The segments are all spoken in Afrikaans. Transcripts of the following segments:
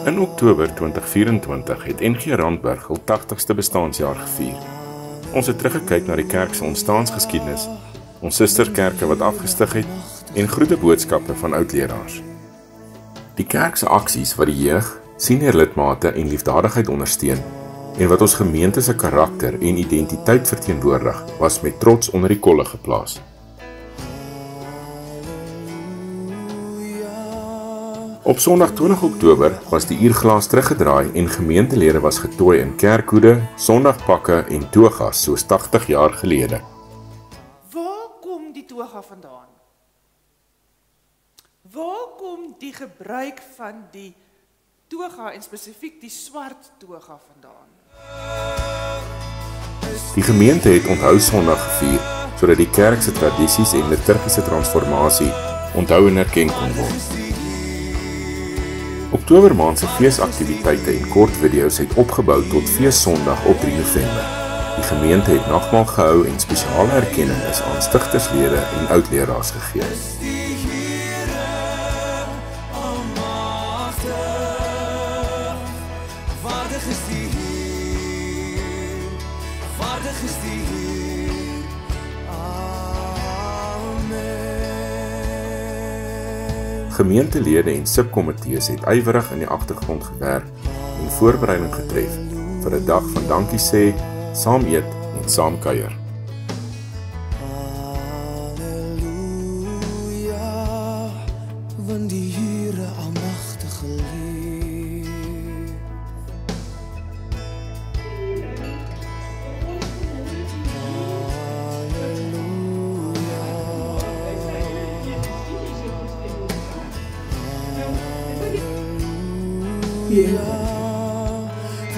In Oktober 2024 het NG Randburg hul 80ste bestaanjaar gevier. Ons het teruggekyk na die kerk se ontstaansgeskiedenis, ons susterkerke wat afgestig het en groete boodskappe van oudleraars. Die kerk se aksies wat die jeug, senior lidmate en liefdadigheid ondersteun en wat ons gemeente se karakter en identiteit verteenwoordig, was met trots onder die kolle geplaas. Op Sondag 20 Oktober was die uurglaas teruggedraai en gemeentelede was getooi in kerkhoede, sondagpakke en togas soos 80 jaar gelede. Waar kom die toga vandaan? Waar kom die gebruik van die toga en spesifiek die swart toga vandaan? Die gemeente het onthou Sondag gevier, sodat die kerk se tradisies en liturgiese transformasie onthou en herken kon word. Oktobermaand se feesaktiwiteite en kort video's het opgebou tot Feessondag op 3 November. Die gemeente het nagmaal gehou en spesiale erkenning is aan stigterslede en oudleraars gegee. Gemeentelede en subkomitees het ywerig in die agtergrond gewerk en voorbereiding getref vir 'n dag van dankie sê, saam eet en saam kuier. Halleluja, want die Here almagtige leef.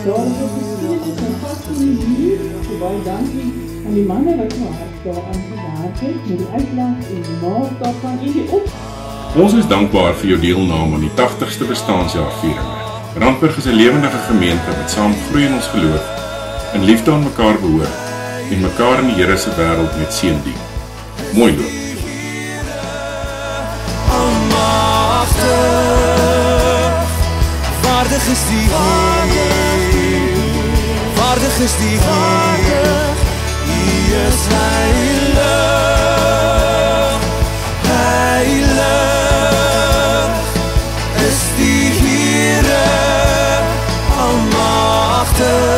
Daarom is het een vaste hier, baie dankie aan die manne wat so hard daaraan gewerk het, met die uitlaat en die maak daarvan en die op. Ons is dankbaar vir jou deelname aan die 80ste bestaanjaarviering. Randburg is 'n lewendige gemeente wat saam groei in ons geloof, in liefde aan mekaar behoort en mekaar in die Here se wêreld met seën dien. Mooi loop. Waardig is die Heer, waardig is die Heer, Hy is heilig, heilig is die Here, almagtig.